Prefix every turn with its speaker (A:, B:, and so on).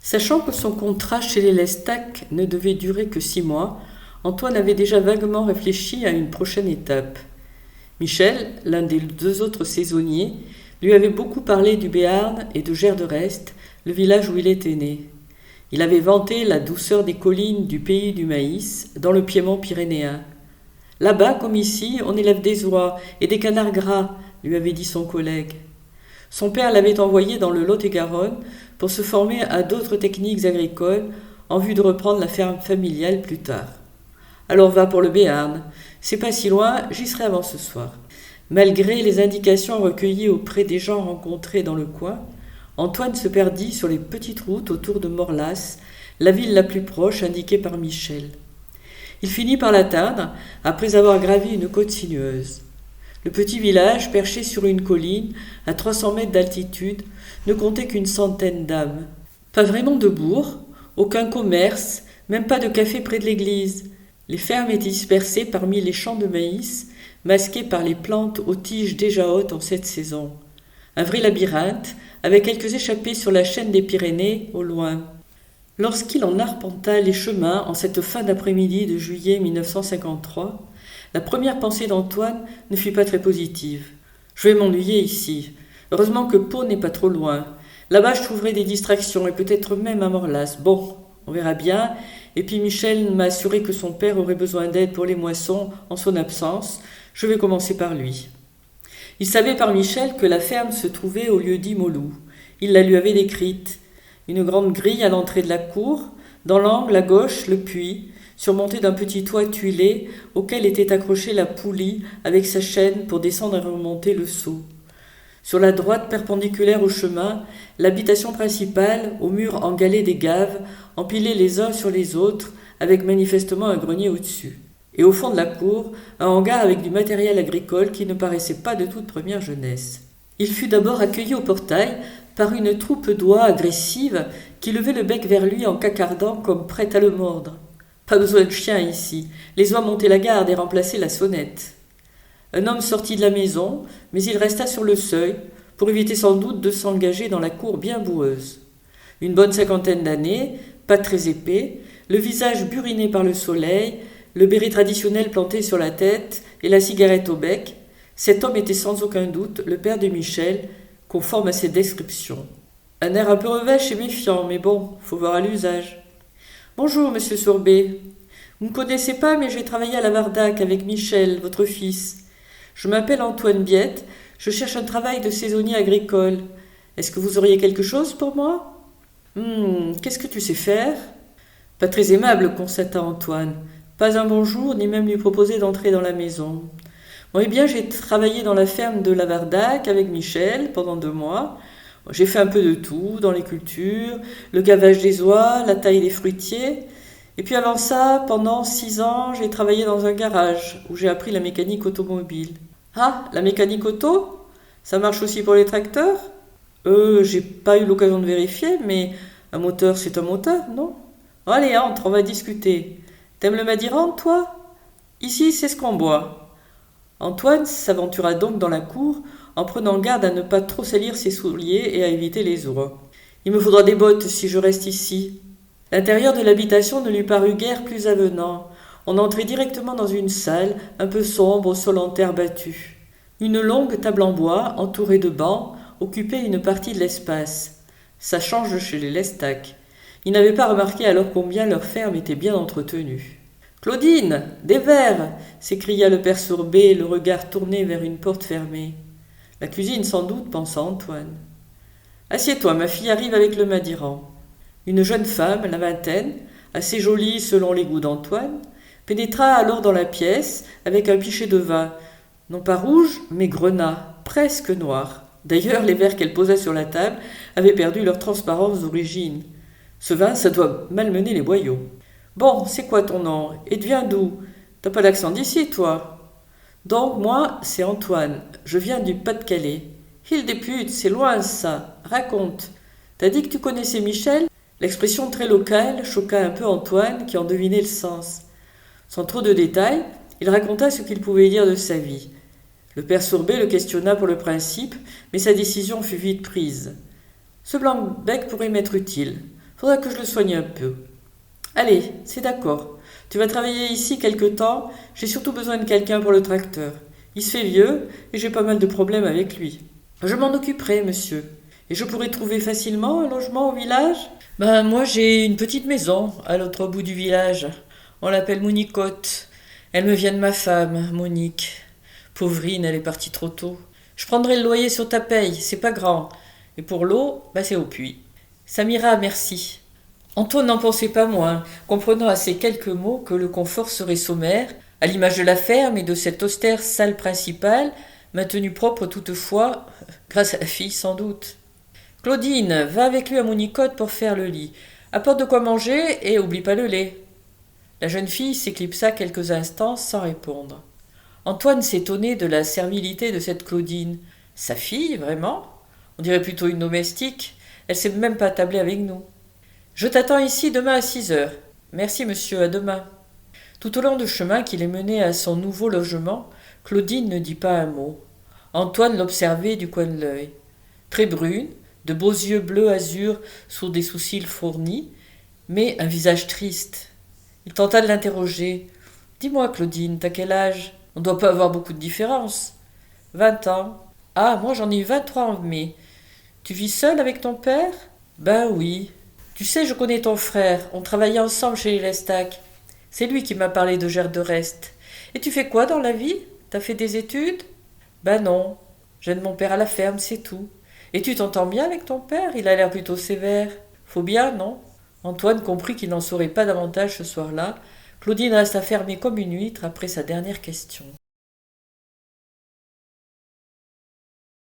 A: Sachant que son contrat chez les Lestac ne devait durer que 6 mois, Antoine avait déjà vaguement réfléchi à une prochaine étape. Michel, l'un des deux autres saisonniers, lui avait beaucoup parlé du Béarn et de Gers-de-Rest, le village où il était né. Il avait vanté la douceur des collines du pays du maïs, dans le piémont pyrénéen. Là-bas, comme ici, on élève des oies et des canards gras, lui avait dit son collègue. Son père l'avait envoyé dans le Lot-et-Garonne pour se former à d'autres techniques agricoles en vue de reprendre la ferme familiale plus tard. Alors va pour le Béarn. C'est pas si loin, j'y serai avant ce soir. Malgré les indications recueillies auprès des gens rencontrés dans le coin, Antoine se perdit sur les petites routes autour de Morlas, la ville la plus proche indiquée par Michel. Il finit par l'atteindre après avoir gravi une côte sinueuse. Le petit village, perché sur une colline, à 300 mètres d'altitude, ne comptait qu'une centaine d'âmes. Pas vraiment de bourg, aucun commerce, même pas de café près de l'église. Les fermes étaient dispersées parmi les champs de maïs, masqués par les plantes aux tiges déjà hautes en cette saison. Un vrai labyrinthe, avec quelques échappées sur la chaîne des Pyrénées, au loin. Lorsqu'il en arpenta les chemins en cette fin d'après-midi de juillet 1953, la première pensée d'Antoine ne fut pas très positive. Je vais m'ennuyer ici. Heureusement que Pau n'est pas trop loin. Là-bas, je trouverai des distractions et peut-être même un Morlas. Bon, on verra bien. Et puis Michel m'a assuré que son père aurait besoin d'aide pour les moissons en son absence. Je vais commencer par lui. Il savait par Michel que la ferme se trouvait au lieu-dit Molou. Il la lui avait décrite. Une grande grille à l'entrée de la cour, dans l'angle à gauche le puits, surmonté d'un petit toit tuilé auquel était accrochée la poulie avec sa chaîne pour descendre et remonter le seau. Sur la droite perpendiculaire au chemin, l'habitation principale, aux murs en galets des gaves, empilés les uns sur les autres, avec manifestement un grenier au-dessus. Et au fond de la cour, un hangar avec du matériel agricole qui ne paraissait pas de toute première jeunesse. Il fut d'abord accueilli au portail par une troupe d'oies agressives qui levaient le bec vers lui en cacardant comme prêtes à le mordre. Pas besoin de chien ici, les oies montaient la garde et remplaçaient la sonnette. Un homme sortit de la maison, mais il resta sur le seuil, pour éviter sans doute de s'engager dans la cour bien boueuse. Une bonne 50aine d'années, pas très épais, le visage buriné par le soleil, le béret traditionnel planté sur la tête et la cigarette au bec, cet homme était sans aucun doute le père de Michel, conforme à ses descriptions. Un air un peu revêche et méfiant, mais bon, faut voir à l'usage. « Bonjour, monsieur Sourbet. Vous ne me connaissez pas, mais j'ai travaillé à la Vardac avec Michel, votre fils. Je m'appelle Antoine Biette, je cherche un travail de saisonnier agricole. Est-ce que vous auriez quelque chose pour moi ? Qu'est-ce que tu sais faire ? Pas très aimable, constata Antoine. Pas un bonjour, ni même lui proposer d'entrer dans la maison. Bon, eh bien, j'ai travaillé dans la ferme de la Vardac avec Michel pendant 2 mois. J'ai fait un peu de tout, dans les cultures, le gavage des oies, la taille des fruitiers. Et puis avant ça, pendant 6 ans, j'ai travaillé dans un garage où j'ai appris la mécanique automobile. Ah, la mécanique auto ? Ça marche aussi pour les tracteurs ? J'ai pas eu l'occasion de vérifier, mais un moteur, c'est un moteur, non ? Allez, entre, on va discuter. T'aimes le Madirande, toi ? Ici, c'est ce qu'on boit. Antoine s'aventura donc dans la cour en prenant garde à ne pas trop salir ses souliers et à éviter les oies. Il me faudra des bottes si je reste ici. L'intérieur de l'habitation ne lui parut guère plus avenant. On entrait directement dans une salle, un peu sombre, au sol en terre battue. Une longue table en bois, entourée de bancs, occupait une partie de l'espace. Ça change de chez les Lestac. Ils n'avaient pas remarqué alors combien leur ferme était bien entretenue. « Claudine, des verres !» s'écria le père Sourbet, le regard tourné vers une porte fermée. La cuisine sans doute, pensa Antoine. « Assieds-toi, ma fille arrive avec le Madiran. » Une jeune femme, la vingtaine, assez jolie selon les goûts d'Antoine, pénétra alors dans la pièce avec un pichet de vin, non pas rouge, mais grenat, presque noir. D'ailleurs, les verres qu'elle posa sur la table avaient perdu leur transparence d'origine. Ce vin, ça doit malmener les boyaux. « Bon, c'est quoi ton nom ? Et tu viens d'où ? T'as pas d'accent d'ici, toi ? » « Donc, moi, c'est Antoine. Je viens du Pas-de-Calais. »« Île des putes, c'est loin, ça. Raconte. T'as dit que tu connaissais Michel ?» L'expression très locale choqua un peu Antoine, qui en devinait le sens. Sans trop de détails, il raconta ce qu'il pouvait dire de sa vie. Le père Sourbet le questionna pour le principe, mais sa décision fut vite prise. « Ce blanc-bec pourrait m'être utile. Faudra que je le soigne un peu. Allez, c'est d'accord. Tu vas travailler ici quelque temps, j'ai surtout besoin de quelqu'un pour le tracteur. Il se fait vieux et j'ai pas mal de problèmes avec lui. Je m'en occuperai, monsieur. Et je pourrai trouver facilement un logement au village? Ben, moi j'ai une petite maison à l'autre bout du village. On l'appelle Monicotte. Elle me vient de ma femme, Monique. Pauvrine, elle est partie trop tôt. Je prendrai le loyer sur ta paye, c'est pas grand. Et pour l'eau, ben c'est au puits. Ça m'ira, merci. Antoine n'en pensait pas moins, comprenant à ces quelques mots que le confort serait sommaire, à l'image de la ferme et de cette austère salle principale, maintenue propre toutefois, grâce à la fille sans doute. Claudine, va avec lui à Monicotte pour faire le lit. Apporte de quoi manger et oublie pas le lait. La jeune fille s'éclipsa quelques instants sans répondre. Antoine s'étonnait de la servilité de cette Claudine. Sa fille, vraiment? On dirait plutôt une domestique. Elle sait même pas tabler avec nous. Je t'attends ici demain à 6 heures. Merci, monsieur, à demain. Tout au long du chemin qui les menait à son nouveau logement, Claudine ne dit pas un mot. Antoine l'observait du coin de l'œil. Très brune, de beaux yeux bleu azur sous des sourcils fournis, mais un visage triste. Il tenta de l'interroger. Dis-moi, Claudine, t'as quel âge? On ne doit pas avoir beaucoup de différence. 20 ans. Ah, moi j'en ai eu 23 en mai. Tu vis seule avec ton père? Ben oui. Tu sais, je connais ton frère. On travaillait ensemble chez les Lestac. C'est lui qui m'a parlé de Gère de Reste. Et tu fais quoi dans la vie? T'as fait des études? Ben non. J'aide mon père à la ferme, c'est tout. Et tu t'entends bien avec ton père? Il a l'air plutôt sévère. Faut bien, non? Antoine comprit qu'il n'en saurait pas davantage ce soir-là. Claudine resta fermée comme une huître après sa dernière question.